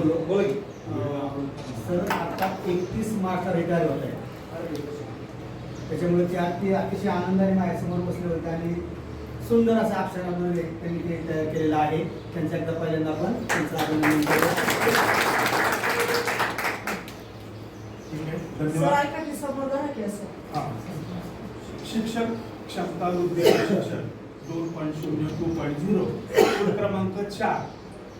बोला की. सर आता 31 मार्चला रिटायर होत आहे. त्याच्यामुळे ते अतिशय आनंदाने माझ्यासमोर बसले होते आणि सुंदर अशा अक्षरांमध्ये त्यांनी ते तयार केलेलं आहे. त्यांच्या एकदा पहिल्यांदा आपण त्यांचं अभिनंदन करू. शिक्षक क्षमता वृद्धी शिक्षण 2.0 2.0 कोड क्रमांक 4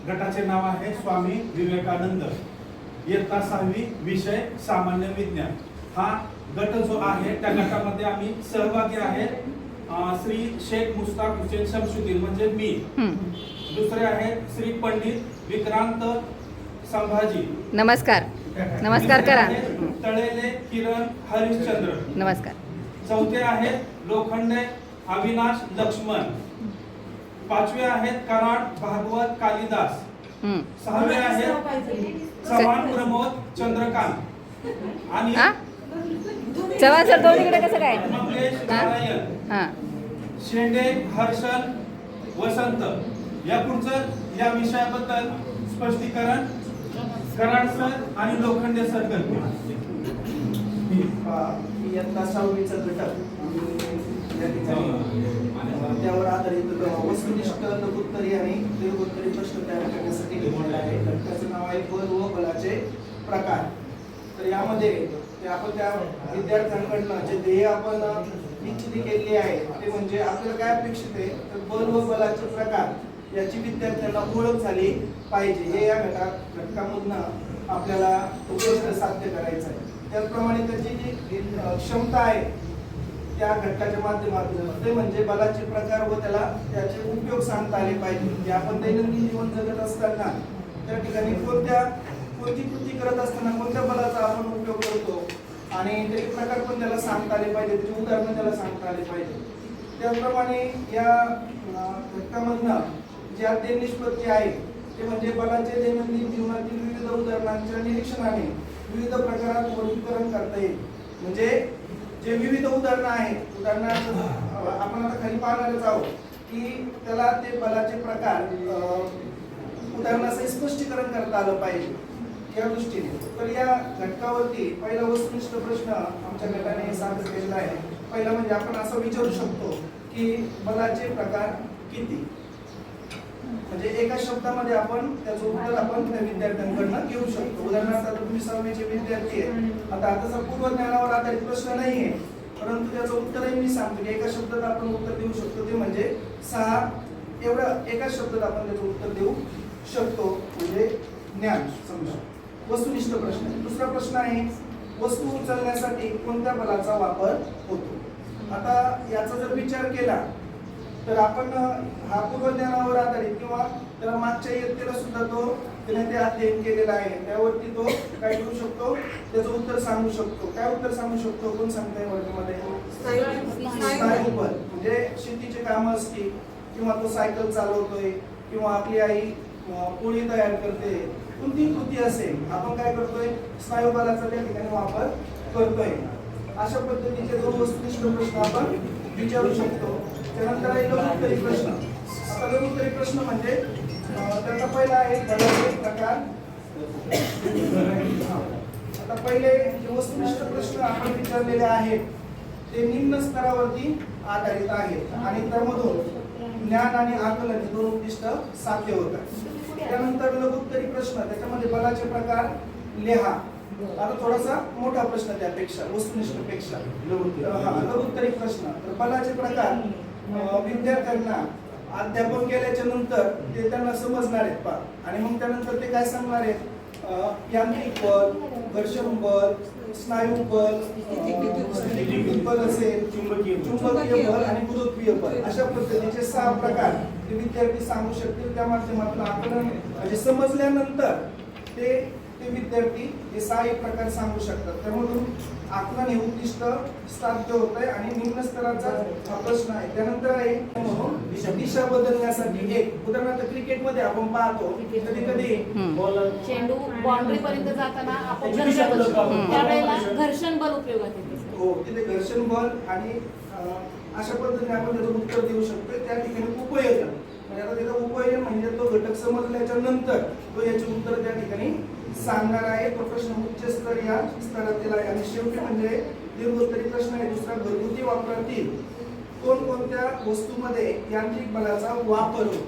गटाचे नाव आहे स्वामी विवेकानंद. इयत्ता 6वी विषय सामान्य विज्ञान. हा गट जो आहे त्या गटामध्ये आम्ही सहभागी आहेत श्री शेख मुस्ताक हुसेन शमशुद्दीन म्हणजे मी. दुसरे आहेत श्री पंडित विक्रांत संभाजी. नमस्कार नमस्कार करा. तळेले किरण हरिश्चंद्र. नमस्कार. चौथे आहेत लोखंडे अविनाश लक्ष्मण. पाचवे आहेत कराड भागवत कालिदास. सहावे आहेत चव्हाण प्रमोद चंद्रकांत. आणि चव्हाण सर दोन्हीकडे कसं काय? मंगेश नारायण. शेंडे हर्षल वसंत. या पुढचं या विषयाबद्दल स्पष्टीकरण कराड सर आणि लोखंडे सर करतील. इयत्ता 6वीचा घटक या ठिकाणी त्यावर आधारित वस्तुनिष्ठ लघुत्तरी आणि दीर्घोत्तरी प्रश्न तयार करण्यासाठी घेतलेला आहे. घटकाचं नाव आहे बल व बलाचे प्रकार. तर यामध्ये आपण त्या विद्यार्थ्यांकडनं जे ध्येय आपण निश्चित केलेली आहे ते म्हणजे आपल्याला काय अपेक्षित आहे तर बल व बलाचे प्रकार याची विद्यार्थ्यांना ओळख झाली पाहिजे. हे या घटकामधनं आपल्याला उद्दिष्ट साध्य करायचं आहे. त्याचप्रमाणे त्याची जी क्षमता आहे त्या घटकाच्या माध्यमातून ते म्हणजे बलाचे प्रकार व त्याला त्याचे उपयोग सांगता आले पाहिजे. की आपण दैनंदिन जीवन जगत असताना त्या ठिकाणी कोणती कृती करत असताना कोणत्या बलाचा आपण उपयोग करतो आणि त्याचे प्रकार पण त्याला सांगता आले पाहिजे, त्याची उदाहरणं त्याला सांगता आले पाहिजे. त्याचप्रमाणे या घटकामधनं जे अध्ययन निष्पत्ती आहे ते म्हणजे बलाचे दैनंदिन जीवनातील विविध उदाहरणांच्या निरीक्षणाने विविध प्रकारात वर्गीकरण करता येईल. म्हणजे जे विविध उदाहरणं आहेत उदाहरणार्थ आपण आता खाली पाहणारच आहोत की त्याला ते बलाचे प्रकार उदाहरणाचं स्पष्टीकरण करता आलं पाहिजे या दृष्टीने. तर या घटकावरती पहिला वस्तुनिष्ठ प्रश्न आमच्या गटाने सादर केलेला आहे. पहिला म्हणजे आपण असं विचारू शकतो की बलाचे प्रकार किती, म्हणजे एका शब्दामध्ये आपण त्याचं उत्तर आपण त्या विद्यार्थ्यांकडनं घेऊ शकतो. उदाहरणार्थ आता तुम्ही 6वीचे विद्यार्थी आहे, आता त्याचा पूर्वज्ञानावर आधारित प्रश्न नाही आहे परंतु त्याचं उत्तरही मी सांगतो की एका शब्दात आपण उत्तर देऊ शकतो ते म्हणजे 6. एवढं एका शब्दात आपण त्याचं उत्तर देऊ शकतो म्हणजे ज्ञान समजा. वस्तुनिष्ठ प्रश्न. दुसरा प्रश्न आहे वस्तू उचलण्यासाठी कोणत्या बलाचा वापर होतो. आता याचा जर विचार केला तर आपण हा पूर्वज्ञानावर आधारित किंवा त्याला मागच्या इयत्तेला सुद्धा त्याने ते अध्ययन केलेला आहे त्यावरती तो काय करू शकतो त्याचं उत्तर सांगू शकतो. काय उत्तर सांगू शकतो कोण सांगताय वर्गामध्ये? स्नायू बल. म्हणजे शेतीचे कामं असतील किंवा तो सायकल चालवतोय किंवा आपली आई पोळी तयार करते, कोणती कृती असेल आपण काय करतोय स्नायू बलाचा त्या ठिकाणी वापर करतोय. अशा पद्धतीचे 2 वस्तुनिष्ठ प्रश्न आपण विचारू शकतो. त्यानंतर आहे लघुत्तरी प्रश्न. आता लघुत्तरी प्रश्न म्हणजे त्याचा पहिला आहे बलाचे प्रकार. आता पहिले जे वस्तुनिष्ठ प्रश्न आपण विचारलेले आहेत ते निम्न स्तरावरती आधारित आहेत आणि त्यामधून ज्ञान आणि आकलन हे 2 उद्दिष्ट साध्य होतात. त्यानंतर लघुत्तरी प्रश्न त्याच्यामध्ये बलाचे प्रकार लिहा. आता थोडासा मोठा प्रश्न त्यापेक्षा वस्तुनिष्ठ पेक्षा लघुत्तरी प्रश्न. तर बलाचे प्रकार विद्यार्थ्यांना अध्यापन केल्याच्या नंतर ते त्यांना समजणार आहेत पा आणि मग त्यानंतर ते काय सांगणार आहेत यांत्रिक बल, घर्षण बल, स्नायू बल, स्थितीकृत बल असेल, चुंबकीय बल आणि गुरुत्वीय बल अशा पद्धतीचे 6 प्रकार ते विद्यार्थी सांगू शकतील. त्या माध्यमातून आकलन म्हणजे समजल्यानंतर ते विद्यार्थी हे 6 प्रकार सांगू शकतात. त्यामधून आकलन हे उद्दिष्ट साध्य होत आहे आणि निम्न स्तराचा हा प्रश्न आहे. त्यानंतर आहे दिशा बदलण्यासाठी एक उदाहरणार्थ क्रिकेटमध्ये आपण पाहतो कधी कधी चेंडू बाउंड्री पर्यंत जाताना आपण त्यावेळेला घर्षण बल उपयोगात येते. हो तिथे घर्षण बल आणि अशा पद्धतीने आपण त्याचं उत्तर देऊ शकतो. त्या ठिकाणी उपयोग आणि आता त्याचा उपयोग म्हणजे तो घटक समजल्याच्या नंतर तो याची उत्तर त्या ठिकाणी सांगणार आहे. तो प्रश्न उच्च स्तर या स्तरातील आहे. आणि शेवटी म्हणजे दीर्घोत्तरी प्रश्न आहे दुसरा, घरगुती वापरातील कोणकोणत्या वस्तूमध्ये यांत्रिक बलाचा वापर होतो?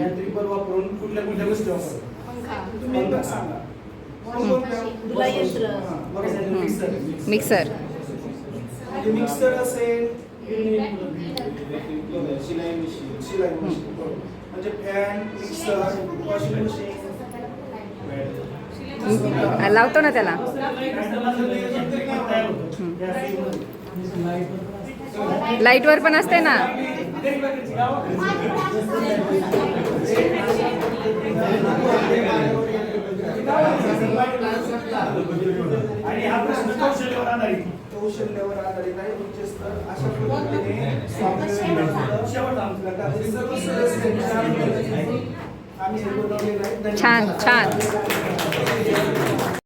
यांत्रिक बल वापरून कुठल्या कुठल्या गोष्टी वापरतात? पंखा, तुम्ही एकदा सांगा. कोणकोणत्या? धुलाई यंत्र. हां, बरोबर. मिक्सर म्हणजे मिक्सर असेल, शिलाई मशीन, शिलाई मशीन, बरोबर. म्हणजे फॅन, मिक्सर, वॉशिंग मशीन. लावतो ना त्याला. लाईटवर पण असते ना. आणि हा प्रश्न कौशल्यावर आधारित. कौशल्यावर आधारित आहे. उच्च स्तर अशा पद्धतीने शेवट आमच्या सर्व सदस्यांच्या आम्ही हे बनवलेलं आहे. छान छान.